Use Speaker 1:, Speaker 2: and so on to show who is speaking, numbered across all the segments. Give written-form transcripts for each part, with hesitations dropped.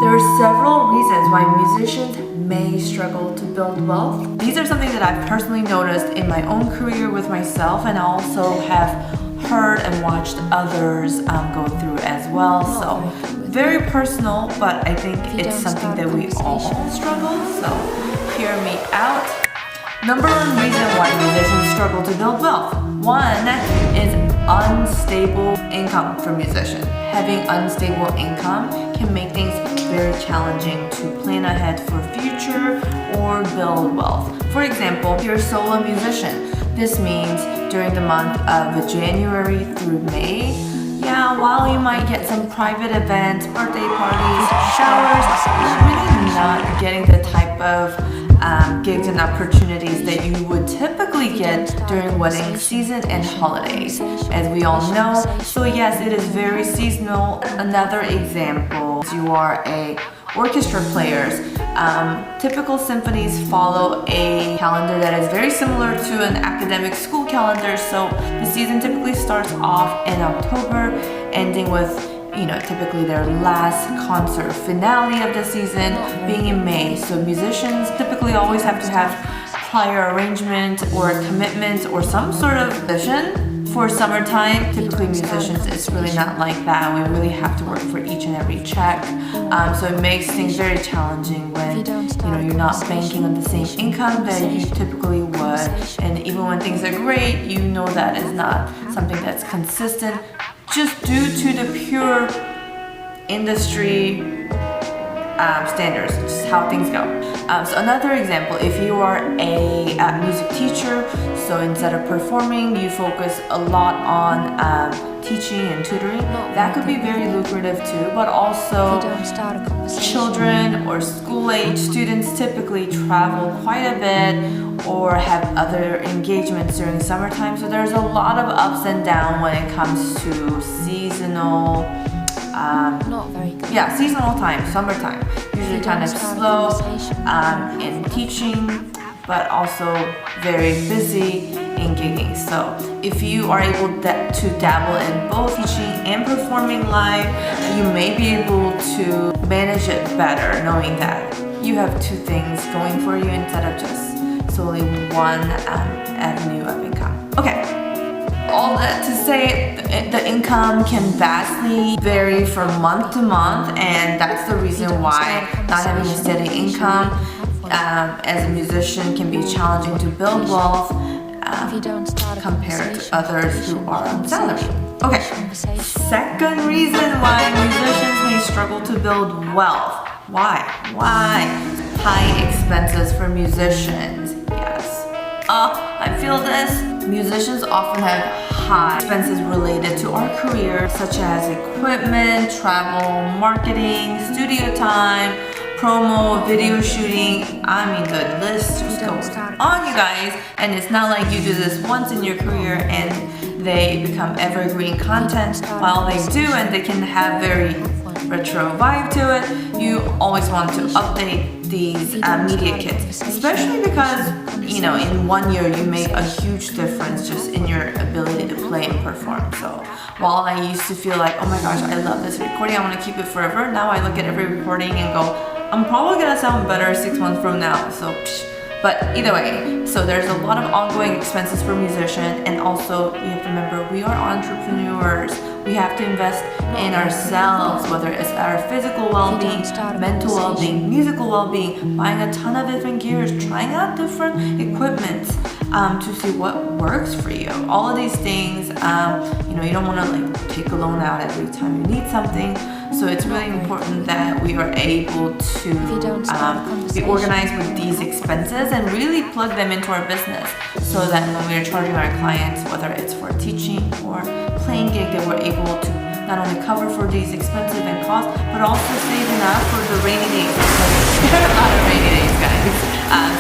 Speaker 1: There are several reasons why musicians may struggle to build wealth. These are something that I've personally noticed in my own career with myself, and I also have heard and watched others go through as well. So very personal, but I think it's something that we all struggle. So hear me out. Number one reason why musicians struggle to build wealth. One is unstable income for musicians. Having unstable income can make things very challenging to plan ahead for future or build wealth. For example, if you're a solo musician, this means during the month of January through May, while you might get some private events, birthday parties, showers, you're really not getting the type of gigs and opportunities that you would typically get during wedding season and holidays, as we all know. So yes, it is very seasonal. Another example, you are a orchestra players. Typical symphonies follow a calendar that is very similar to an academic school calendar. So the season typically starts off in October, ending with typically their last concert finale of the season being in May. So musicians typically always have to have prior arrangement or commitment or some sort of vision for summertime. Typically musicians, it's really not like that. We really have to work for each and every check. So it makes things very challenging when you're not banking on the same income that you typically would. And even when things are great, you know that is not something that's consistent, just due to the pure industry standards, just how things go. So another example, if you are a music teacher, so instead of performing, you focus a lot on teaching and tutoring. That could be very lucrative too, but also children or school-age students typically travel quite a bit or have other engagements during summertime. So there's a lot of ups and downs when it comes to seasonal seasonal time, summertime. Usually kind of slow in teaching, but also very busy in gigging. So if you are able to dabble in both teaching and performing live, you may be able to manage it better, knowing that you have two things going for you instead of just solely one avenue of income. Okay. All that to say, the income can vastly vary from month to month, and that's the reason why not having a steady income as a musician can be challenging to build wealth compared to others who are on salary. Okay, second reason why musicians may struggle to build wealth. Why? High expenses for musicians. Yes. I feel this. Musicians often have high expenses related to our career, such as equipment, travel, marketing, studio time, promo, video shooting. I mean, the list just goes on, you guys. And it's not like you do this once in your career and they become evergreen content. While they do, and they can have very retro vibe to it, you always want to update these media kits, especially because in 1 year you make a huge difference just in your ability to play and perform. So while I used to feel like, oh my gosh, I love this recording, I want to keep it forever, now I look at every recording and go, I'm probably gonna sound better 6 months from now. So but either way, so there's a lot of ongoing expenses for musicians, and also you have to remember we are entrepreneurs. We have to invest in ourselves, whether it's our physical well-being, mental well-being, musical well-being, buying a ton of different gears, trying out different equipment to see what works for you. All of these things, you don't want to take a loan out every time you need something. So it's really important that we are able to be organized with these expenses and really plug them into our business, so that when we are charging our clients, whether it's for teaching or playing gig, that we're able to not only cover for these expenses and costs, but also save enough for the rainy days. There are a lot of rainy days, guys.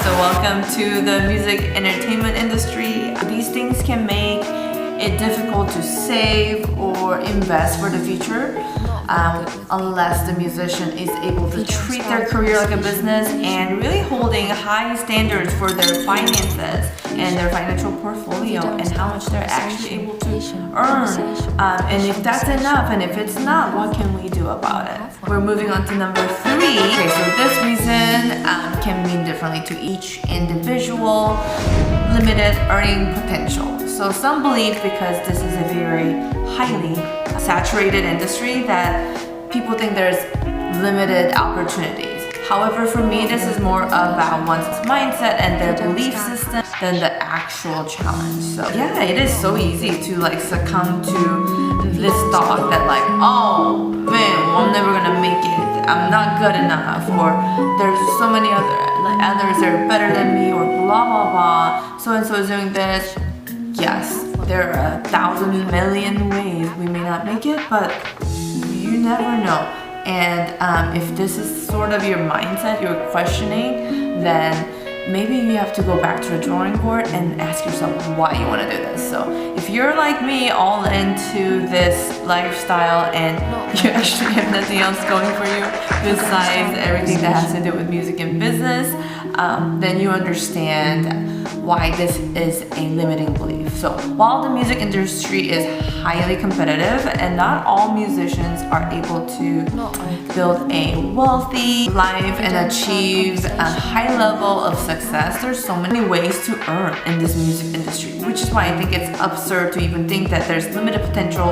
Speaker 1: So welcome to the music entertainment industry. These things can make it difficult to save or invest for the future. Unless the musician is able to treat their career like a business and really holding high standards for their finances and their financial portfolio and how much they're actually able to earn. And if that's enough, and if it's not, what can we do do about it. We're moving on to number 3. Okay, so this reason can mean differently to each individual. Limited earning potential. So some believe because this is a very highly saturated industry that people think there's limited opportunities. However, for me, this is more about one's mindset and their belief system than the actual challenge. So yeah, it is so easy to like succumb to this thought that like, oh man, I'm never gonna make it. I'm not good enough, or there's so many others that are better than me, or blah blah blah. So and so is doing this. Yes, there are 1,000 million ways we may not make it, but you never know. And if this is sort of your mindset, you're questioning, then maybe you have to go back to the drawing board and ask yourself why you want to do this. So if you're like me, all into this lifestyle and you actually have nothing else going for you besides everything that has to do with music and business, then you understand why this is a limiting belief. So while the music industry is highly competitive and not all musicians are able to build a wealthy life and achieve a high level of success, there's so many ways to earn in this music industry, which is why I think it's absurd to even think that there's limited potential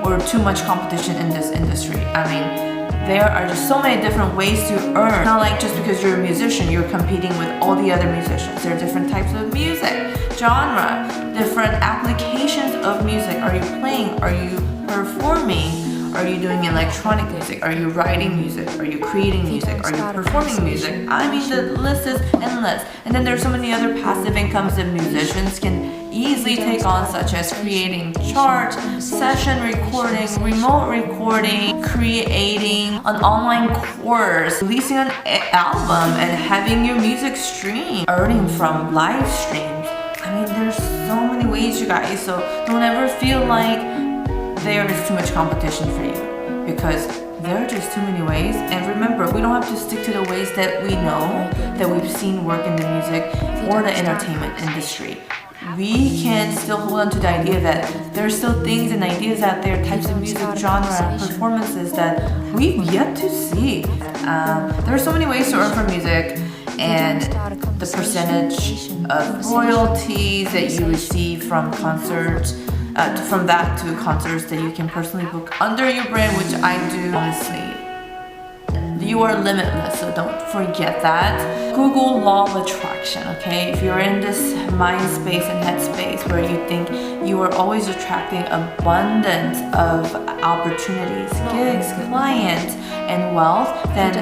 Speaker 1: or too much competition in this industry. I mean, there are just so many different ways to earn. Not like just because you're a musician, you're competing with all the other musicians. There are different types of music, genre, different applications of music. Are you playing? Are you performing? Are you doing electronic music? Are you writing music? Are you creating music? Are you performing music? I mean, the list is endless. And then there's so many other passive incomes that musicians can easily take on, such as creating charts, session recording, remote recording, creating an online course, releasing an album, and having your music stream, earning from live streams. I mean, there's so many ways, you guys. So don't ever feel like there is too much competition for you, because there are just too many ways. And remember, we don't have to stick to the ways that we know, that we've seen work in the music or the entertainment industry. We can still hold on to the idea that there's still things and ideas out there, types of music, genre, performances that we've yet to see. There are so many ways to earn from music, and the percentage of royalties that you receive from concerts, from that to concerts that you can personally book under your brand, which I do, honestly. You are limitless, so don't forget that. Google law of attraction, okay? If you're in this mind space and head space where you think you are always attracting abundance of opportunities, gigs, clients, and wealth, then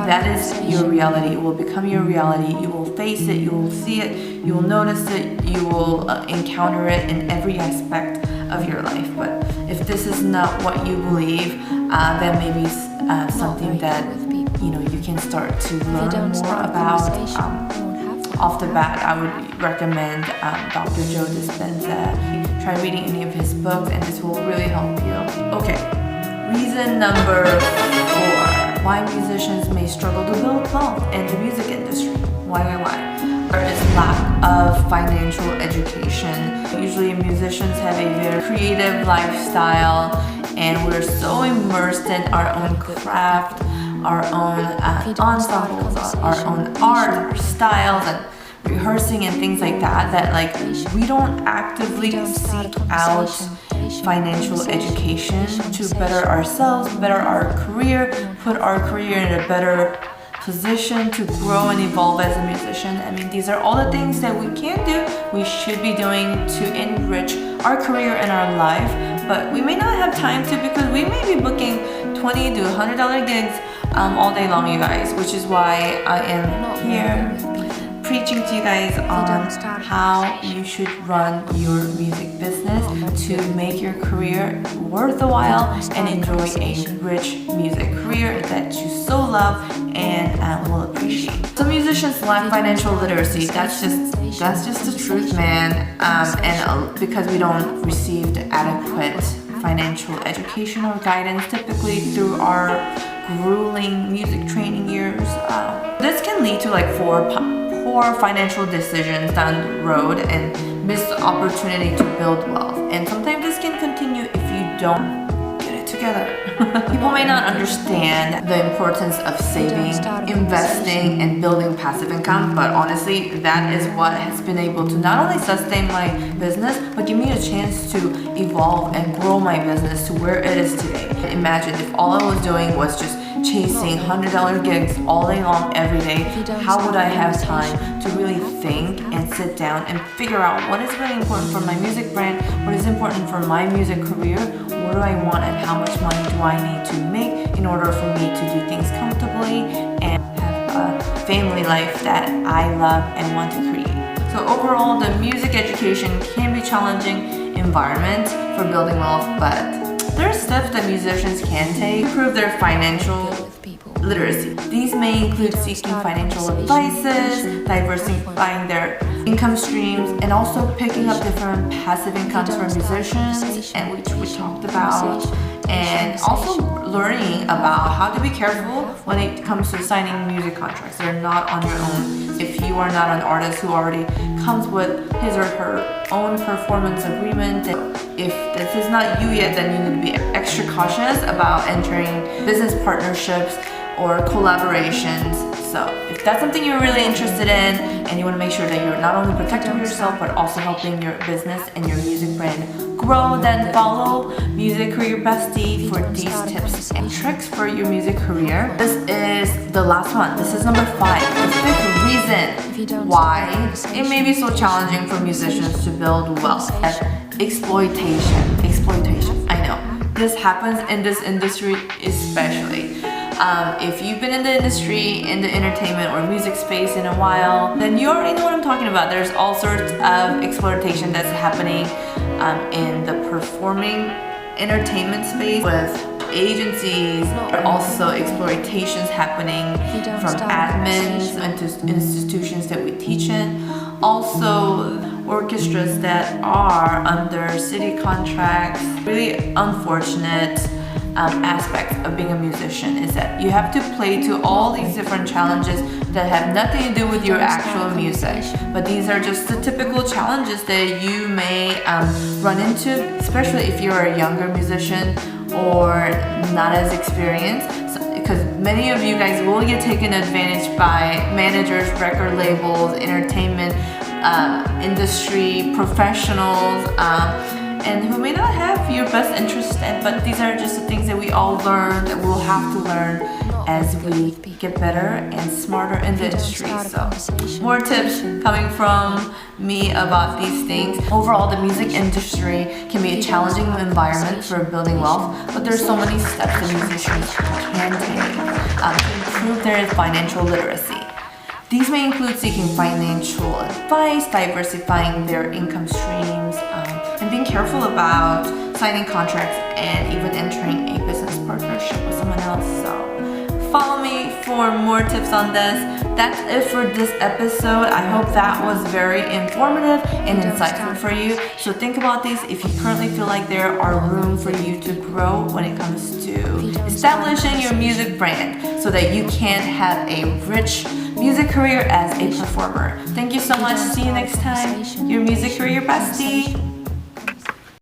Speaker 1: that is your reality. It will become your reality. You will face it, you will see it, you will notice it, you will encounter it in every aspect of your life. But if this is not what you believe, then maybe something that you can start to learn more about. Off the bat, I would recommend Dr. Joe Dispenza. Try reading any of his books, and this will really help you. Okay, reason number 4: why musicians may struggle to build wealth in the music industry. Why? There is lack of financial education. Usually musicians have a very creative lifestyle, and we're so immersed in our own craft, our own ensembles, our own art, our styles, and rehearsing and things like that, that like we don't actively seek out financial education to better ourselves, better our career, put our career in a better position to grow and evolve as a musician. I mean, these are all the things that we can do, we should be doing to enrich our career and our life, but we may not have time to, because we may be booking $20 to $100 gigs all day long, you guys, which is why I am here preaching to you guys on how you should run your music business to make your career worth the while and enjoy a rich music career that you so love and will appreciate. Some musicians lack financial literacy. That's just the truth, man. And because we don't receive the adequate financial education or guidance, typically through our grueling music training years, this can lead to like poor financial decisions down the road and missed opportunity to build wealth. And sometimes this can continue if you don't get it together. People may not understand the importance of saving, investing, and building passive income, but honestly, that is what has been able to not only sustain my business, but give me a chance to evolve and grow my business to where it is today. Imagine if all I was doing was just chasing $100 gigs all day long every day, how would I have time to really think and sit down and figure out what is really important for my music brand, what is important for my music career, what do I want, and how much money do I need to make in order for me to do things comfortably and have a family life that I love and want to create. So overall, the music education can be a challenging environment for building wealth, but there are steps that musicians can take to improve their financial literacy. These may include seeking financial advices, diversifying their income streams, and also picking up different passive incomes from musicians, and which we talked about, and also learning about how to be careful when it comes to signing music contracts. They're not on your own. If you are not an artist who already comes with his or her own performance agreement, if this is not you yet, then you need to be extra cautious about entering business partnerships or collaborations. So if that's something you're really interested in and you want to make sure that you're not only protecting yourself but also helping your business and your music brand grow, then follow Music Career Bestie for these tips and tricks for your music career. This is the last one. This is number 5. The 5th reason why it may be so challenging for musicians to build wealth. Exploitation. I know. This happens in this industry especially. If you've been in the industry, in the entertainment or music space in a while, then you already know what I'm talking about. There's all sorts of exploitation that's happening in the performing entertainment space with agencies, but also exploitations happening from admins into institutions that we teach in. Also, orchestras that are under city contracts. Really unfortunate aspect of being a musician is that you have to play to all these different challenges that have nothing to do with your actual music, but these are just the typical challenges that you may run into, especially if you're a younger musician or not as experienced, because many of you guys will get taken advantage by managers, record labels, entertainment industry professionals, and who may not have your best interest in, but these are just the things that we all learn, that we'll have to learn as we get better and smarter in the industry. So more tips coming from me about these things. Overall, the music industry can be a challenging environment for building wealth, but there's so many steps that musicians can take to improve their financial literacy. These may include seeking financial advice, diversifying their income streams, and being careful about signing contracts and even entering a business partnership with someone else. So follow me for more tips on this. That's it for this episode. I hope that was very informative and insightful for you. So think about these if you currently feel like there are room for you to grow when it comes to establishing your music brand so that you can have a rich music career as a performer. Thank you so much. See you next time. Your music career bestie.